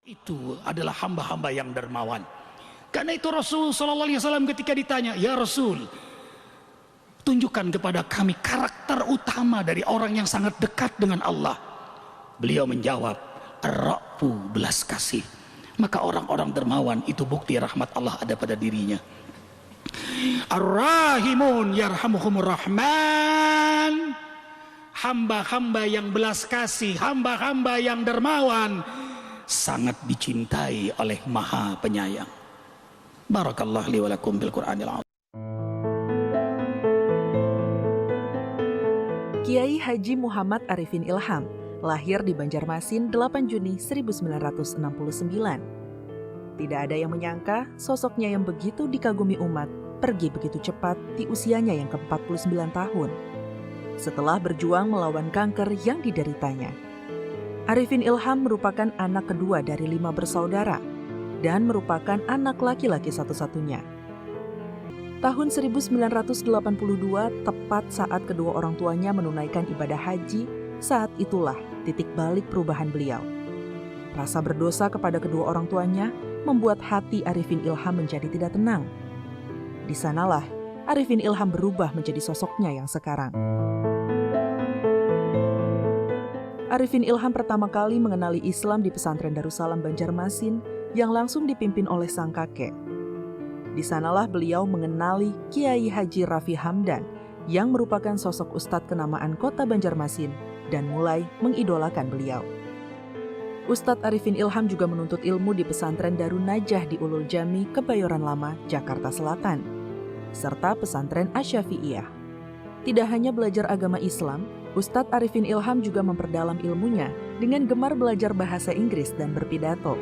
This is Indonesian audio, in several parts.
Itu adalah hamba-hamba yang dermawan. Karena itu Rasul SAW ketika ditanya, "Ya Rasul, tunjukkan kepada kami karakter utama dari orang yang sangat dekat dengan Allah." Beliau menjawab, "Ar-ra'fu, belas kasih." Maka orang-orang dermawan itu bukti rahmat Allah ada pada dirinya. Ar-rahimun yarhamuhumur rahman. Hamba-hamba yang belas kasih, hamba-hamba yang dermawan sangat dicintai oleh Maha Penyayang. Barakallahu li wa lakum bil Qur'anil azim. Kiai Haji Muhammad Arifin Ilham lahir di Banjarmasin 8 Juni 1969. Tidak ada yang menyangka sosoknya yang begitu dikagumi umat pergi begitu cepat di usianya yang ke-49 tahun. Setelah berjuang melawan kanker yang dideritanya. Arifin Ilham merupakan anak kedua dari 5 bersaudara dan merupakan anak laki-laki satu-satunya. Tahun 1982, tepat saat kedua orang tuanya menunaikan ibadah haji, saat itulah titik balik perubahan beliau. Rasa berdosa kepada kedua orang tuanya membuat hati Arifin Ilham menjadi tidak tenang. Di sanalah Arifin Ilham berubah menjadi sosoknya yang sekarang. Arifin Ilham pertama kali mengenali Islam di pesantren Darussalam Banjarmasin yang langsung dipimpin oleh sang kakek. Di sanalah beliau mengenali Kiai Haji Rafi Hamdan yang merupakan sosok ustadz kenamaan kota Banjarmasin dan mulai mengidolakan beliau. Ustadz Arifin Ilham juga menuntut ilmu di pesantren Darun Najah di Ulul Jami, Kebayoran Lama, Jakarta Selatan, serta pesantren Asy-Syafi'iyah. Tidak hanya belajar agama Islam, Ustadz Arifin Ilham juga memperdalam ilmunya dengan gemar belajar bahasa Inggris dan berpidato.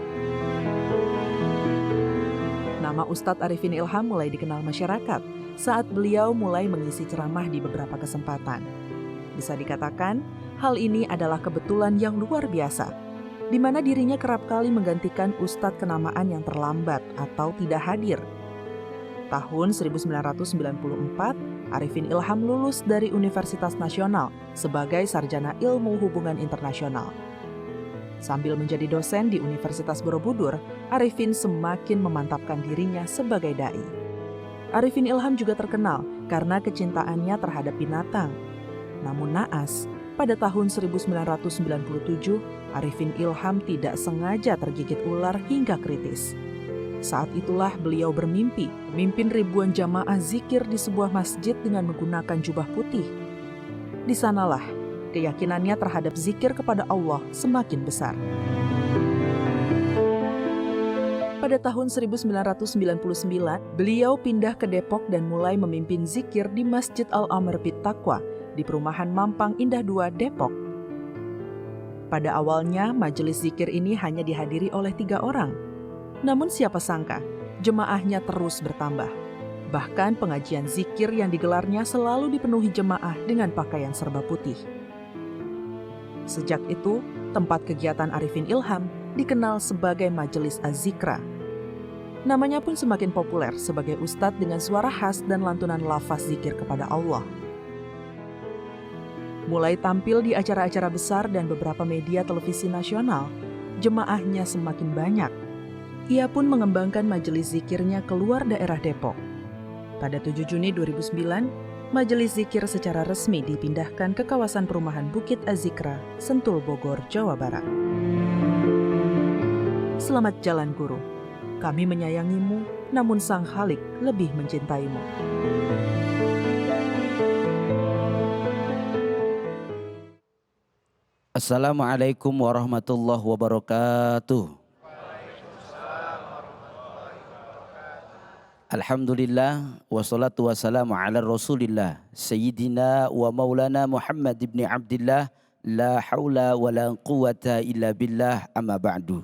Nama Ustadz Arifin Ilham mulai dikenal masyarakat saat beliau mulai mengisi ceramah di beberapa kesempatan. Bisa dikatakan, hal ini adalah kebetulan yang luar biasa, di mana dirinya kerap kali menggantikan Ustadz kenamaan yang terlambat atau tidak hadir. Tahun 1994, Arifin Ilham lulus dari Universitas Nasional sebagai sarjana ilmu hubungan internasional. Sambil menjadi dosen di Universitas Borobudur, Arifin semakin memantapkan dirinya sebagai dai. Arifin Ilham juga terkenal karena kecintaannya terhadap binatang. Namun naas, pada tahun 1997, Arifin Ilham tidak sengaja tergigit ular hingga kritis. Saat itulah beliau bermimpi memimpin ribuan jamaah zikir di sebuah masjid dengan menggunakan jubah putih. Di sanalah keyakinannya terhadap zikir kepada Allah semakin besar. Pada tahun 1999, beliau pindah ke Depok dan mulai memimpin zikir di Masjid Al-Amr Bit Taqwa di perumahan Mampang Indah 2, Depok. Pada awalnya, majelis zikir ini hanya dihadiri oleh 3 orang. Namun siapa sangka, jemaahnya terus bertambah. Bahkan pengajian zikir yang digelarnya selalu dipenuhi jemaah dengan pakaian serba putih. Sejak itu, tempat kegiatan Arifin Ilham dikenal sebagai Majelis Az-Zikra. Namanya pun semakin populer sebagai ustadz dengan suara khas dan lantunan lafaz zikir kepada Allah. Mulai tampil di acara-acara besar dan beberapa media televisi nasional, jemaahnya semakin banyak. Ia pun mengembangkan majelis zikirnya keluar daerah Depok. Pada 7 Juni 2009, majelis zikir secara resmi dipindahkan ke kawasan perumahan Bukit Az-Zikra, Sentul, Bogor, Jawa Barat. Selamat jalan guru. Kami menyayangimu, namun Sang Khalik lebih mencintaimu. Assalamualaikum warahmatullahi wabarakatuh. Alhamdulillah, wassalatu wassalamu ala rasulillah, Sayyidina wa maulana Muhammad ibn Abdillah, la hawla wa la quwata illa billah, amma ba'du.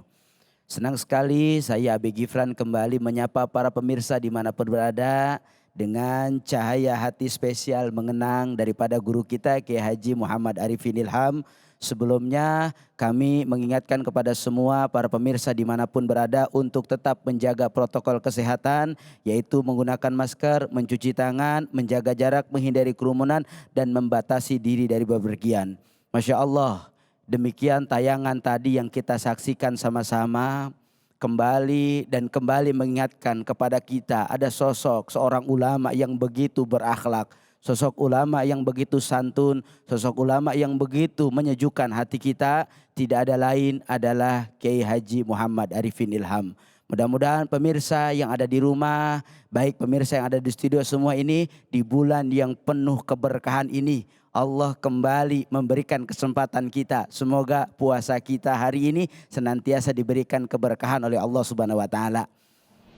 Senang sekali saya Abi Gifran kembali menyapa para pemirsa dimanapun berada dengan cahaya hati spesial mengenang daripada guru kita Kiai Haji Muhammad Arifin Ilham. Sebelumnya kami mengingatkan kepada semua para pemirsa dimanapun berada untuk tetap menjaga protokol kesehatan, yaitu menggunakan masker, mencuci tangan, menjaga jarak, menghindari kerumunan, dan membatasi diri dari bepergian. Masya Allah, Demikian tayangan tadi yang kita saksikan sama-sama kembali mengingatkan kepada kita ada sosok seorang ulama yang begitu berakhlak, sosok ulama yang begitu santun, sosok ulama yang begitu menyejukkan hati kita, tidak ada lain adalah Kiai Haji Muhammad Arifin Ilham. Mudah-mudahan pemirsa yang ada di rumah, baik pemirsa yang ada di studio semua ini, di bulan yang penuh keberkahan ini, Allah kembali memberikan kesempatan kita. Semoga puasa kita hari ini senantiasa diberikan keberkahan oleh Allah Subhanahu wa taala.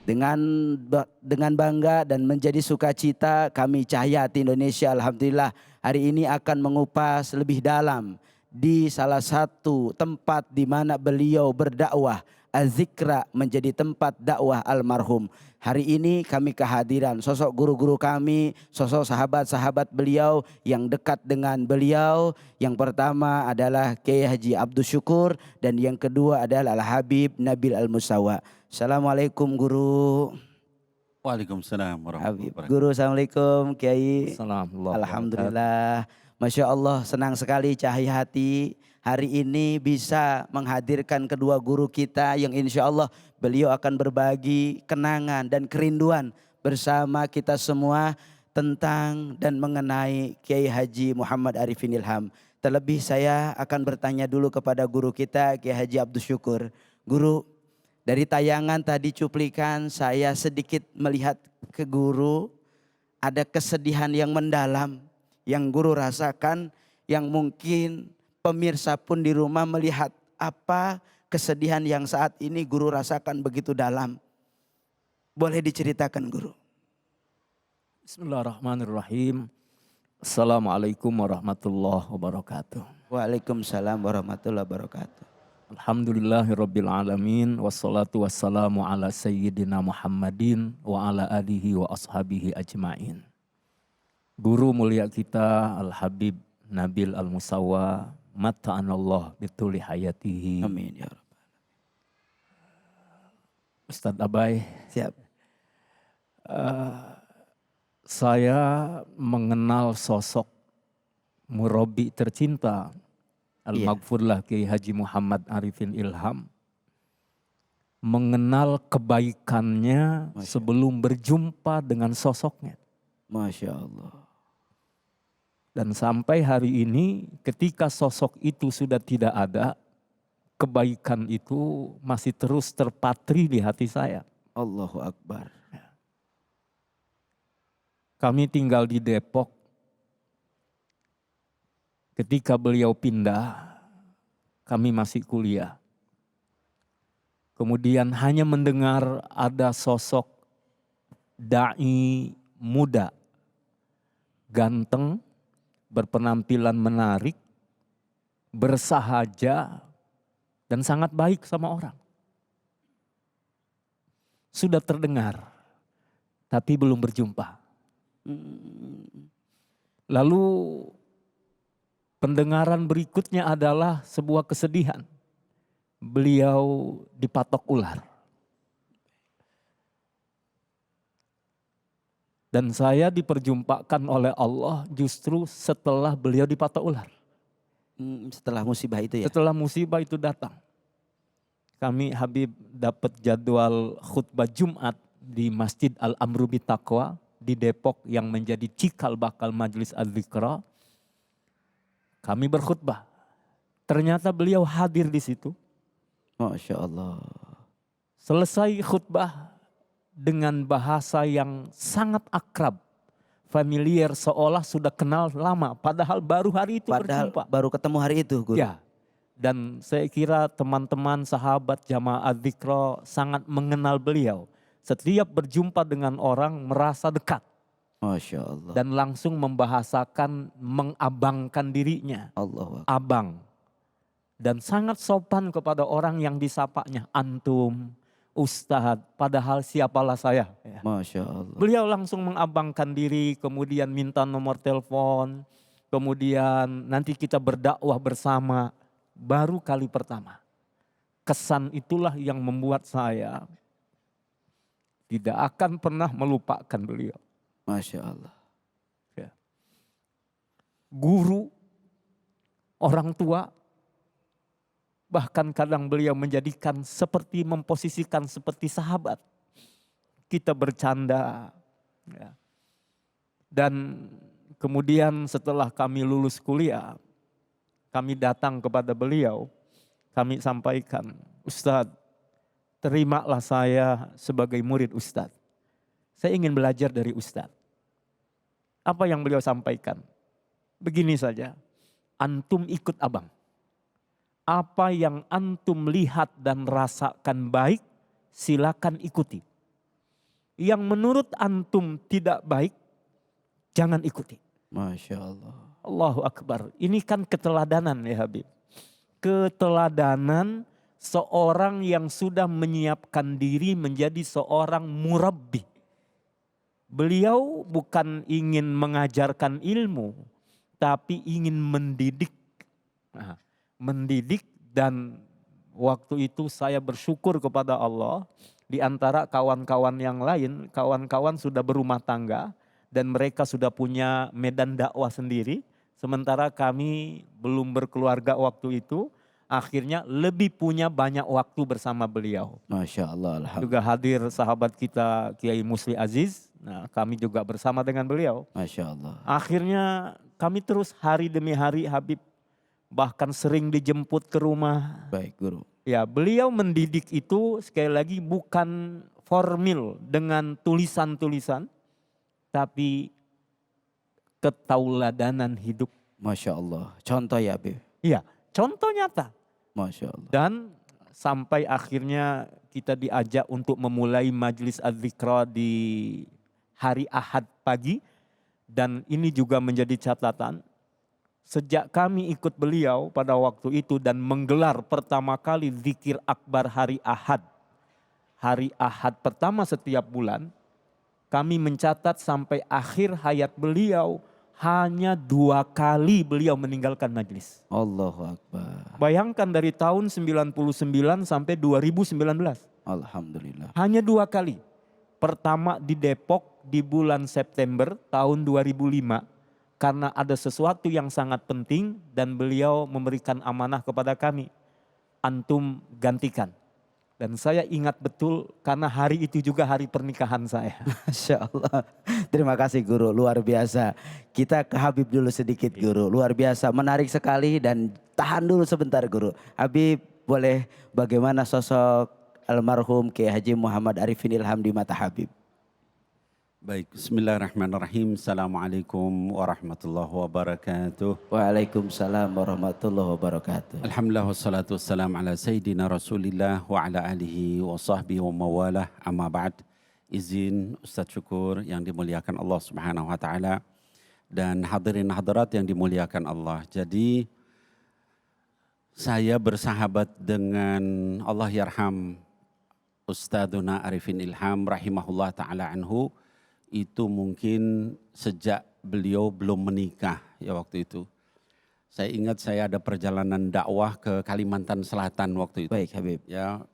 Dengan bangga dan menjadi sukacita kami Cahaya Hati Indonesia alhamdulillah hari ini akan mengupas lebih dalam di salah satu tempat di mana beliau berdakwah. Az-Zikra menjadi tempat dakwah almarhum. Hari ini kami kehadiran sosok guru-guru kami, sosok sahabat-sahabat beliau yang dekat dengan beliau. Yang pertama adalah Kiai Haji Abdul Syukur dan yang kedua adalah Al-Habib Nabil Al-Musawa. Assalamualaikum guru. Waalaikumsalam warahmatullahi wabarakatuh. Guru, assalamualaikum Kiai. Assalamualaikum. Alhamdulillah. Masya Allah, senang sekali Cahaya Hati hari ini bisa menghadirkan kedua guru kita yang insya Allah beliau akan berbagi kenangan dan kerinduan bersama kita semua tentang dan mengenai Kiai Haji Muhammad Arifin Ilham. Terlebih saya akan bertanya dulu kepada guru kita Kiai Haji Abdul Syukur. Guru, dari tayangan tadi cuplikan saya sedikit melihat ke guru ada kesedihan yang mendalam yang guru rasakan, yang mungkin pemirsa pun di rumah melihat apa kesedihan yang saat ini guru rasakan begitu dalam. Boleh diceritakan guru? Bismillahirrahmanirrahim. Assalamualaikum warahmatullahi wabarakatuh. Waalaikumsalam warahmatullahi wabarakatuh. Alhamdulillahirabbil alamin wassalatu wassalamu ala sayyidina Muhammadin wa ala alihi wa ashabihi ajmain. Guru mulia kita Al-Habib Nabil Al-Musawa, mata'anallah bituli hayatihi. Amin ya Rabbal. Ustadz Abai, Siap. Saya mengenal sosok murabi tercinta Al-Maghfurlah Kiai Haji Muhammad Arifin Ilham. Mengenal kebaikannya sebelum berjumpa dengan sosoknya. Masya Allah. Dan sampai hari ini ketika sosok itu sudah tidak ada, kebaikan itu masih terus terpatri di hati saya. Allahu Akbar. Kami tinggal di Depok. Ketika beliau pindah, kami masih kuliah. Kemudian hanya mendengar ada sosok da'i muda, ganteng, berpenampilan menarik, bersahaja, dan sangat baik sama orang. Sudah terdengar, tapi belum berjumpa. Lalu pendengaran berikutnya adalah sebuah kesedihan. Beliau dipatok ular. Dan saya diperjumpakan oleh Allah justru setelah beliau dipatok ular. Setelah musibah itu ya? Setelah musibah itu datang. Kami Habib dapat jadwal khutbah Jumat di Masjid Al-Amru Bitaqwa di Depok yang menjadi cikal bakal Majelis Az-Zikra. Kami berkhutbah. Ternyata beliau hadir di situ. Masya Allah. Selesai khutbah dengan bahasa yang sangat akrab, familiar, seolah sudah kenal lama, padahal baru hari itu berjumpa. Baru ketemu hari itu guru. Ya, dan saya kira teman-teman sahabat jamaah Az-Zikra sangat mengenal beliau. Setiap berjumpa dengan orang merasa dekat. Masya Allah. Dan langsung membahasakan, mengabangkan dirinya. Allah. Abang. Dan sangat sopan kepada orang yang disapanya, antum, Ustadz, padahal siapalah saya. Masya Allah. Beliau langsung mengabangkan diri, kemudian minta nomor telepon, kemudian nanti kita berdakwah bersama. Baru kali pertama. Kesan itulah yang membuat saya tidak akan pernah melupakan beliau. Masya Allah. Ya. Guru, orang tua, Bahkan kadang beliau menjadikan seperti memposisikan seperti sahabat. Kita bercanda. Ya. Dan kemudian setelah kami lulus kuliah, kami datang kepada beliau, kami sampaikan, Ustadz, terimalah saya sebagai murid Ustadz. Saya ingin belajar dari Ustadz. Apa yang beliau sampaikan? Begini saja, antum ikut abang. Apa yang antum lihat dan rasakan baik, silakan ikuti. Yang menurut antum tidak baik, jangan ikuti. Masya Allah. Allahu Akbar. Ini kan keteladanan ya Habib. Keteladanan seorang yang sudah menyiapkan diri menjadi seorang murabbi. Beliau bukan ingin mengajarkan ilmu, tapi ingin mendidik. Nah, mendidik, dan waktu itu saya bersyukur kepada Allah. Di antara kawan-kawan yang lain, kawan-kawan sudah berumah tangga dan mereka sudah punya medan dakwah sendiri. Sementara kami belum berkeluarga waktu itu, akhirnya lebih punya banyak waktu bersama beliau. Masya Allah. Alhamdulillah. Juga hadir sahabat kita Kiai Musli Aziz, nah kami juga bersama dengan beliau. Masya Allah. Akhirnya kami terus hari demi hari Habib, bahkan sering dijemput ke rumah. Baik guru. Ya, beliau mendidik itu sekali lagi bukan formil dengan tulisan-tulisan, tapi ketauladanan hidup. Masya Allah. Contoh ya Habib. Iya, contoh nyata. Masya Allah. Dan sampai akhirnya kita diajak untuk memulai Majlis Az-Zikra di hari Ahad pagi. Dan ini juga menjadi catatan. Sejak kami ikut beliau pada waktu itu dan menggelar pertama kali zikir akbar hari Ahad. Hari Ahad pertama setiap bulan, kami mencatat sampai akhir hayat beliau hanya 2 kali beliau meninggalkan majlis. Allahu Akbar. Bayangkan dari tahun 99 sampai 2019. Alhamdulillah. Hanya 2 kali. Pertama di Depok di bulan September tahun 2005. Karena ada sesuatu yang sangat penting dan beliau memberikan amanah kepada kami. Antum gantikan. Dan saya ingat betul karena hari itu juga hari pernikahan saya. Masya Allah. Terima kasih guru, luar biasa. Kita ke Habib dulu sedikit guru, luar biasa. Menarik sekali dan tahan dulu sebentar guru. Habib, boleh bagaimana sosok almarhum Kiai Haji Muhammad Arifin Ilham di mata Habib? Baik, bismillahirrahmanirrahim. Assalamualaikum warahmatullahi wabarakatuh. Waalaikumsalam warahmatullahi wabarakatuh. Alhamdulillah wassalatu wassalam ala sayyidina Rasulillah wa ala alihi wa sahbihi wa mawalah. Amma ba'd. Izin Ustaz Syukur yang dimuliakan Allah Subhanahu wa taala dan hadirin hadirat yang dimuliakan Allah. Jadi saya bersahabat dengan Allah yarham Ustadzuna Arifin Ilham rahimahullah taala anhu. Itu mungkin sejak beliau belum menikah ya waktu itu. Saya ingat saya ada perjalanan dakwah ke Kalimantan Selatan waktu itu. Baik Habib. Ya,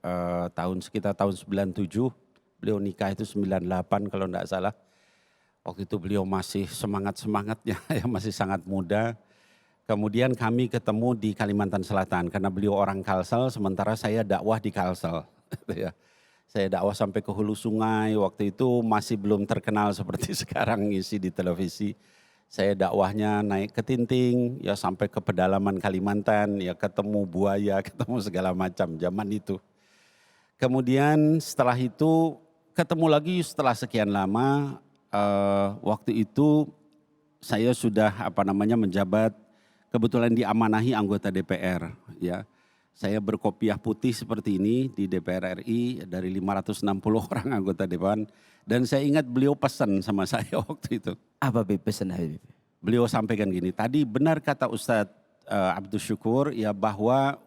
sekitar tahun 97, beliau nikah itu 98 kalau enggak salah. Waktu itu beliau masih semangat-semangatnya, ya masih sangat muda. Kemudian kami ketemu di Kalimantan Selatan karena beliau orang Kalsel, sementara saya dakwah di Kalsel. Ya. Saya dakwah sampai ke hulu sungai, waktu itu masih belum terkenal seperti sekarang ngisi di televisi. Saya dakwahnya naik ke Tinting, ya sampai ke pedalaman Kalimantan, ya ketemu buaya, ketemu segala macam zaman itu. Kemudian setelah itu ketemu lagi setelah sekian lama, waktu itu saya sudah menjabat, kebetulan diamanahi anggota DPR, ya. Saya berkopiah putih seperti ini di DPR RI dari 560 orang anggota Dewan. Dan saya ingat beliau pesan sama saya waktu itu. Apa Habib pesan Habib? Beliau sampaikan gini, tadi benar kata Ustadz Abdul Syukur ya bahwa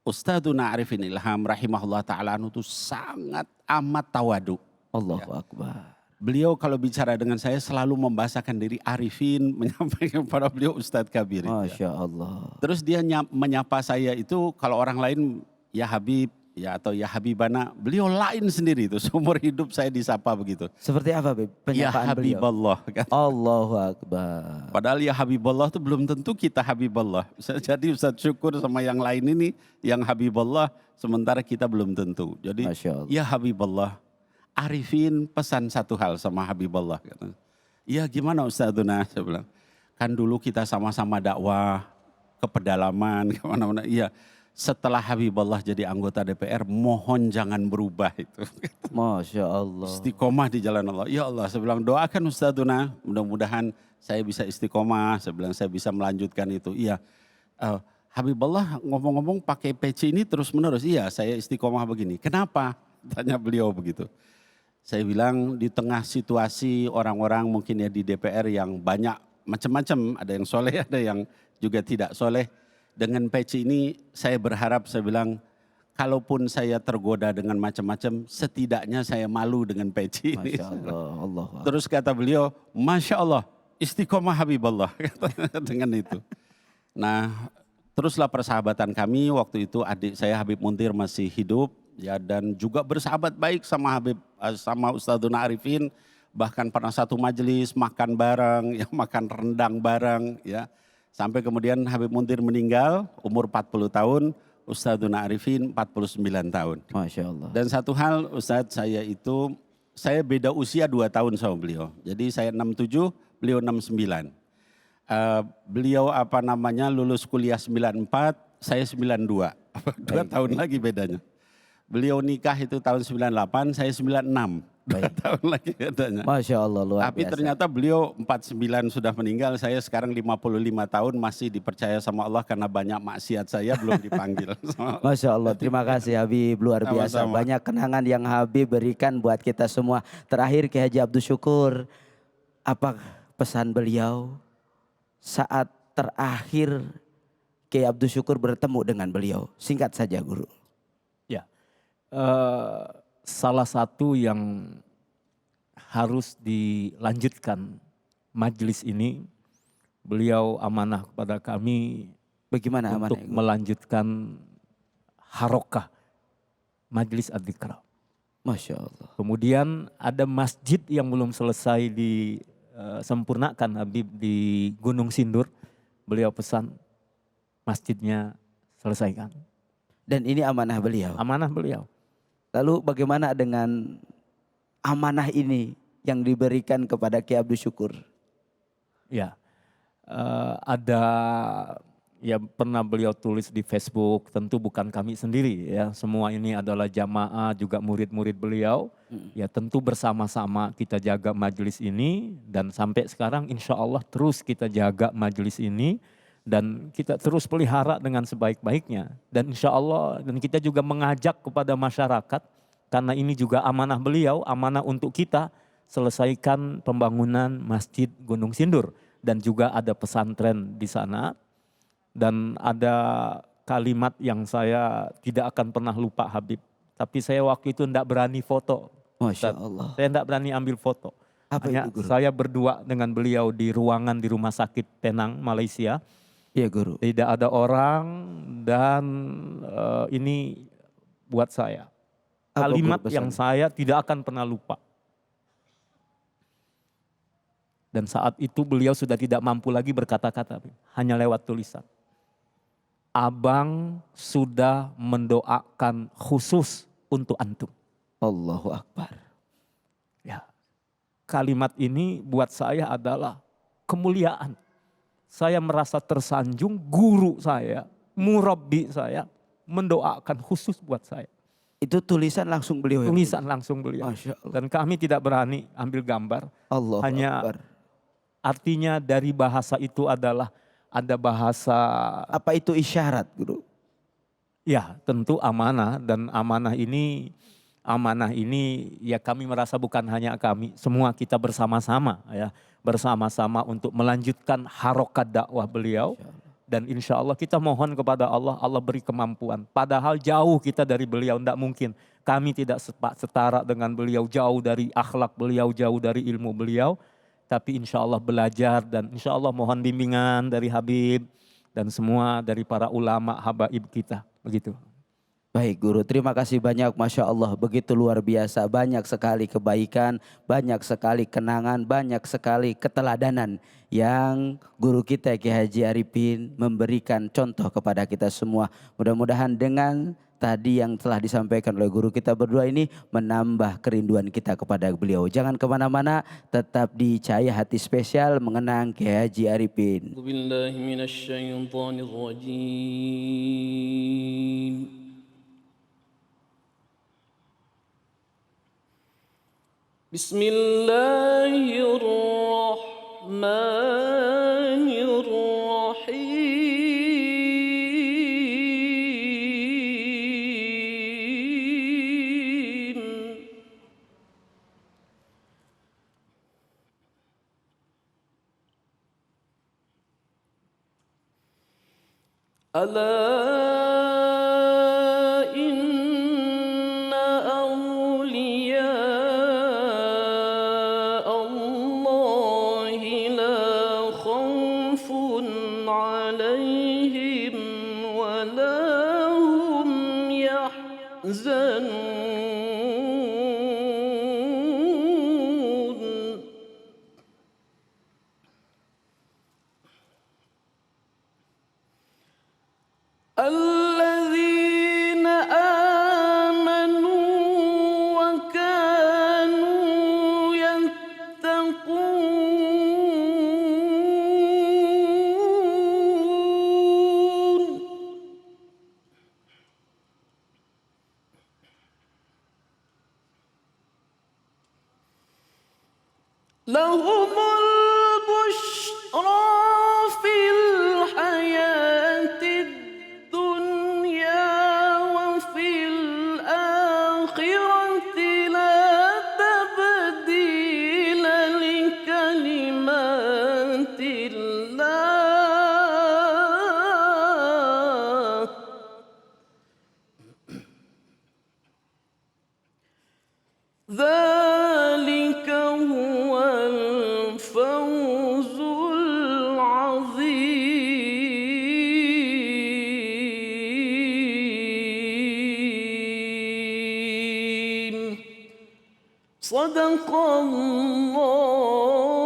Ustadzuna Arifin Ilham rahimahullah ta'ala itu sangat amat tawadu. Allahu Akbar. Beliau kalau bicara dengan saya selalu membahasakan diri Arifin, menyampaikan kepada beliau Ustadz Kabir. Masya Allah. Terus dia menyapa saya itu kalau orang lain ya Habib, ya atau ya Habibana, beliau lain sendiri itu, seumur hidup saya disapa begitu. Seperti apa Habib? Ya Penyapaan beliau. Habiballah. Kan? Allahu Akbar. Padahal ya Habiballah itu belum tentu kita Habiballah. Jadi Ustaz syukur sama yang lain ini, yang Habiballah, sementara kita belum tentu. Jadi Masya Allah. ya Habiballah, Arifin pesan satu hal sama Habiballah. Iya gimana Ustadzuna, saya bilang. Kan dulu kita sama-sama dakwah ke pedalaman, kemana-mana. Iya, setelah Habibullah jadi anggota DPR, mohon jangan berubah itu. Masya Allah. Istiqomah di jalan Allah. Ya Allah, saya bilang doakan Ustadzuna, mudah-mudahan saya bisa istiqomah. Saya bilang saya bisa melanjutkan itu. Iya, Habibullah ngomong-ngomong pakai peci ini terus menerus. Iya, saya istiqomah begini. Kenapa? Tanya beliau begitu. Saya bilang di tengah situasi orang-orang mungkin ya di DPR yang banyak macam-macam, ada yang soleh, ada yang juga tidak soleh. Dengan peci ini saya berharap, saya bilang, kalaupun saya tergoda dengan macam-macam, setidaknya saya malu dengan peci ini. Masya Allah. Allah. Terus kata beliau, Masya Allah, istiqomah Habibullah, dengan itu. Nah, teruslah persahabatan kami, waktu itu adik saya Habib Muntir masih hidup, ya, dan juga bersahabat baik sama Ustadzuna Arifin. Bahkan pernah satu majelis makan bareng, ya, makan rendang bareng, ya. Sampai kemudian Habib Muntir meninggal umur 40 tahun, Ustadzuna Arifin 49 tahun. Masya Allah. Dan satu hal Ustadz, saya beda usia 2 tahun sama beliau. Jadi saya 67, beliau 69. Beliau lulus kuliah 94, saya 92. 2 tahun lagi bedanya. Beliau nikah itu tahun 98, saya 96. 2 tahun lagi bedanya. Masya Allah, luar Tapi biasa. ternyata beliau 49 sudah meninggal, saya sekarang 55 tahun masih dipercaya sama Allah karena banyak maksiat saya belum dipanggil. Masya Allah, terima kasih Habib, luar biasa. Sama-sama. Banyak kenangan yang Habib berikan buat kita semua. Terakhir Ki Haji Abdul Syukur, apa pesan beliau saat terakhir Ki Abdul Syukur bertemu dengan beliau? Singkat saja Guru. Ya, salah satu yang harus dilanjutkan majelis ini, beliau amanah kepada kami Bagaimana amanah? untuk melanjutkan harokah majelis adzikra. Masya Allah. Kemudian ada masjid yang belum selesai disempurnakan Habib di Gunung Sindur. Beliau pesan masjidnya selesaikan. Dan ini amanah beliau. Amanah beliau. Lalu bagaimana dengan amanah ini yang diberikan kepada Ki Abdul Syukur? Ya, ada ya pernah beliau tulis di Facebook, tentu bukan kami sendiri ya, semua ini adalah jamaah juga murid-murid beliau. Ya tentu bersama-sama kita jaga majelis ini dan sampai sekarang insya Allah terus kita jaga majelis ini. Dan kita terus pelihara dengan sebaik-baiknya. Dan insya Allah dan kita juga mengajak kepada masyarakat. Karena ini juga amanah beliau, amanah untuk kita selesaikan pembangunan Masjid Gunung Sindur. Dan juga ada pesantren di sana. Dan ada kalimat yang saya tidak akan pernah lupa Habib. Tapi saya waktu itu tidak berani foto. Masya Allah. Saya tidak berani ambil foto. Apa Hanya itu Guru? saya berdua dengan beliau di ruangan di Rumah Sakit Penang, Malaysia. Iya Guru. Tidak ada orang dan ini buat saya. Apa Kalimat Guru yang pesan? saya tidak akan pernah lupa. Dan saat itu beliau sudah tidak mampu lagi berkata-kata. Hanya lewat tulisan. Abang sudah mendoakan khusus untuk antum. Allahu Akbar. Ya, kalimat ini buat saya adalah kemuliaan. Saya merasa tersanjung, guru saya, murabbi saya mendoakan khusus buat saya. Itu tulisan langsung beliau ya? Tulisan langsung beliau. Masya Allah. Dan kami tidak berani ambil gambar. Allahu Hanya Akbar. artinya dari bahasa itu adalah ada bahasa, Apa itu isyarat Guru? ya tentu amanah. Dan amanah ini ya kami merasa bukan hanya kami, semua kita bersama-sama ya. Bersama-sama untuk melanjutkan harokat dakwah beliau. Dan insya Allah kita mohon kepada Allah, Allah beri kemampuan. Padahal jauh kita dari beliau, tidak mungkin. Kami tidak setara dengan beliau, jauh dari akhlak beliau, jauh dari ilmu beliau. Tapi insya Allah belajar dan insya Allah mohon bimbingan dari Habib. Dan semua dari para ulama habaib kita. Begitu. Baik guru, terima kasih banyak, Masya Allah, begitu luar biasa, banyak sekali kebaikan, banyak sekali kenangan, banyak sekali keteladanan yang guru kita Kiai Haji Arifin memberikan contoh kepada kita semua. Mudah-mudahan dengan tadi yang telah disampaikan oleh guru kita berdua ini menambah kerinduan kita kepada beliau. Jangan kemana-mana, tetap di Cahaya Hati Spesial mengenang Kiai Haji Arifin. Bismillahirrahmanirrahim. Ala inna awliya Allahi la khawfun alaihim wa la hum yahzanun. الذين آمنوا وكانوا يتقون لهم البشرى في الحياة الدنيا وفي الآخرة لا تبديل لكلمات الله ذلك هو الفوز العظيم صدق الله